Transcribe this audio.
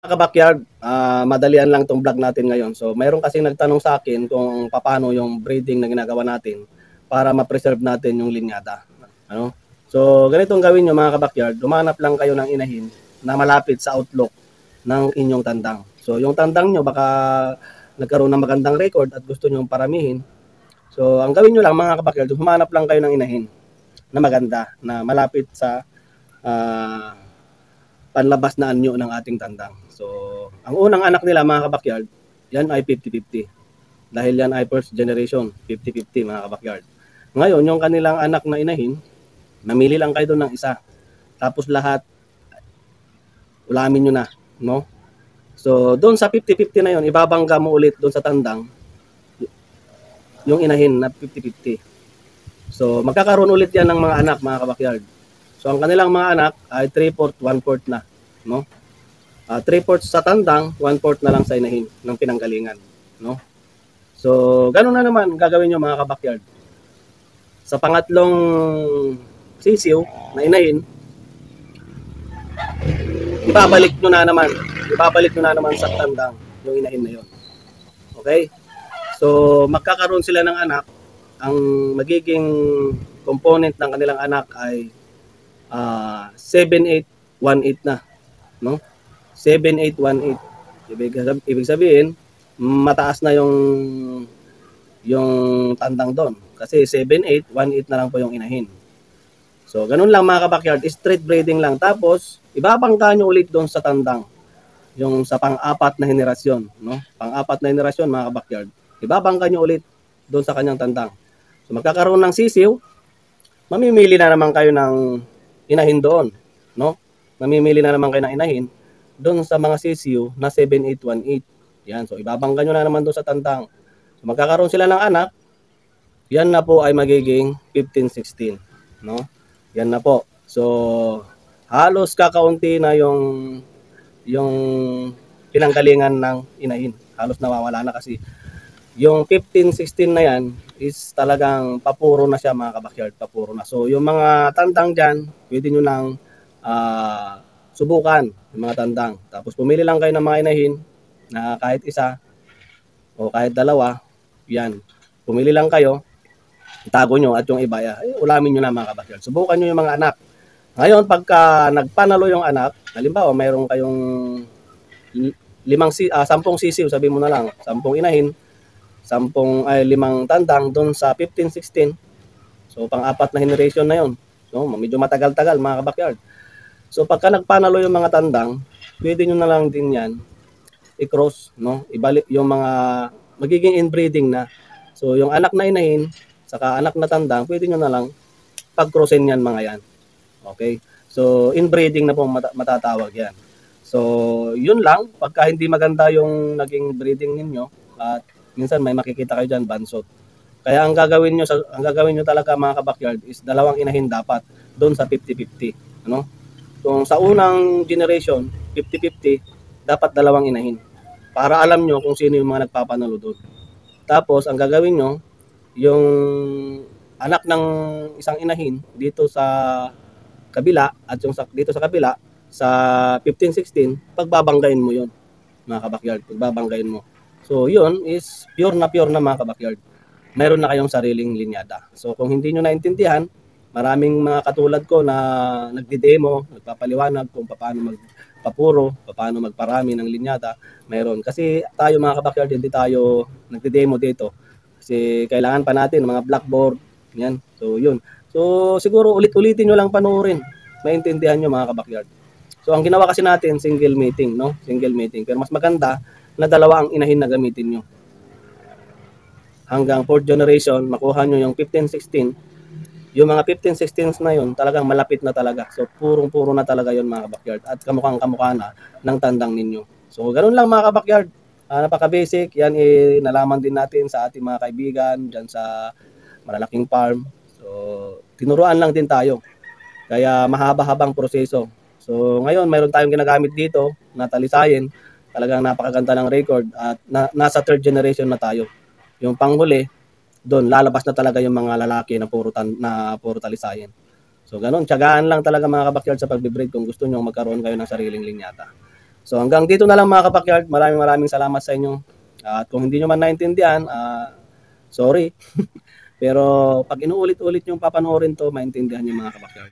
Ka-backyard, madalian lang 'tong vlog natin ngayon. So, mayroon kasing nagtanong sa akin kung papaano yung breeding na ginagawa natin para ma-preserve natin yung linyada, ano. So, ganito ang gawin niyo mga ka-backyard, humanap lang kayo ng inahin na malapit sa outlook ng inyong tandang. So, yung tandang niyo baka nagkaroon ng magandang record at gusto niyong paramihin. So, ang gawin niyo lang mga ka-backyard, humanap lang kayo ng inahin na maganda, na malapit sa ah, panlabas na anyo ng ating tandang. So, ang unang anak nila mga kabakyard, yan ay 50-50. Dahil yan ay first generation, 50-50 mga kabakyard. Ngayon, yung kanilang anak na inahin, namili lang kayo doon ng isa. Tapos lahat, ulamin nyo na, no? So, doon sa 50-50 na yon, ibabangga mo ulit doon sa tandang, yung inahin na 50-50. So, magkakaroon ulit yan ng mga anak, mga kabakyard. So, ang kanilang mga anak ay 3/4, 1/4 na, no? 3/4 sa tandang, 1/4 na lang sa inahin ng pinanggalingan, no? So, ganun na naman gagawin nyo mga kabakyard. Sa pangatlong sisiw na inahin, ibabalik nyo na naman sa tandang yung inahin na yon. Okay? So, magkakaroon sila ng anak. Ang magiging component ng kanilang anak ay 7-8-1-8 na, no? 7-8-1-8. Ibig sabihin, mataas na yung tandang doon. Kasi 7-8-1-8 na lang po yung inahin. So, ganun lang mga kabakyard, straight breeding lang. Tapos, ibabangka nyo ulit doon sa tandang. Yung sa pang-apat na henerasyon, no? Pang-apat na henerasyon mga kabakyard. Ibabangka nyo ulit doon sa kanyang tandang. So, magkakaroon ng sisiw, mamimili na naman kayo ng inahin doon, no? Mamimili na naman kayo ng inahin doon sa mga sisiw na 7-8-1-8. Yan, so ibabangga nyo na naman doon sa tandang. So, magkakaroon sila ng anak, yan na po ay magiging 15-16, no? Yan na po. So, halos kakaunti na yung pinanggalingan ng inahin. Halos nawawala na kasi yung 15-16 na yan is talagang papuro na siya mga kabakyard, papuro na. So, yung mga tandang dyan, pwede nyo nang subukan yung mga tandang. Tapos, pumili lang kayo ng mga inahin na kahit isa o kahit dalawa, yan. Pumili lang kayo, itago nyo at yung iba, ulamin nyo na mga kabakyard. Subukan nyo yung mga anak. Ngayon, pagka nagpanalo yung anak, halimbawa, mayroon kayong 10 sisiw, sabi mo na lang, 10 inahin, 5 tandang doon sa 15-16. So, pang-apat na generation na yon. So, medyo matagal-tagal mga kabakyard. So, pagka nagpanalo yung mga tandang, pwede nyo na lang din yan i-cross, no? Ibalik yung mga magiging inbreeding na. So, yung anak na inahin, saka anak na tandang, pwede nyo na lang pag-crossin yan mga yan. Okay? So, inbreeding na po matatawag yan. So, yun lang. Pagka hindi maganda yung naging breeding ninyo, at minsan may makikita kayo dyan, bansot. Kaya ang gagawin nyo talaga mga kabakyard is dalawang inahin dapat doon sa 50-50. Ano? Kung sa unang generation, 50-50, dapat dalawang inahin. Para alam nyo kung sino yung mga nagpapanalo doon. Tapos, ang gagawin nyo, yung anak ng isang inahin dito sa kabila at yung dito sa kabila, sa 15-16, pagbabanggain mo yon mga kabakyard. Pagbabanggain mo. So, yun is pure na mga kabakyard. Meron na kayong sariling linyada. So, kung hindi nyo naintindihan, maraming mga katulad ko na nagdi-demo, nagpapaliwanag kung paano magpapuro, paano magparami ng linyada. Meron. Kasi tayo mga kabakyard, hindi tayo nagdi-demo dito. Kasi kailangan pa natin mga blackboard. Yan. So, yun. So, siguro ulit-ulitin nyo lang panoorin. Maintindihan nyo mga kabakyard. So, ang ginawa kasi natin, single mating, no? Single mating. Pero mas maganda na dalawa ang inahin na gamitin nyo. Hanggang 4th generation, makuha nyo yung 15-16. Yung mga 15-16 na yun, talagang malapit na talaga. So, purong-puro na talaga yun mga kabakyard. At kamukhang-kamukha na ng tandang ninyo. So, ganun lang mga kabakyard. Napaka-basic. Yan nalaman din natin sa ating mga kaibigan dyan sa malalaking farm. So, tinuruan lang din tayo. Kaya mahaba-habang proseso. So, ngayon, mayroon tayong ginagamit dito na talisayin. Talagang napakaganda ng record at nasa 3rd generation na tayo. Yung panghuli, doon lalabas na talaga yung mga lalaki na puro talisayin. So, ganun. Tiyagaan lang talaga mga kabakyard sa pagbe-breed kung gusto nyo magkaroon kayo ng sariling linyata. So hanggang dito na lang mga kabakyard. Maraming salamat sa inyo. At kung hindi nyo man naintindihan, sorry. Pero pag inuulit-ulit yung papanoorin to, maintindihan nyo mga kabakyard.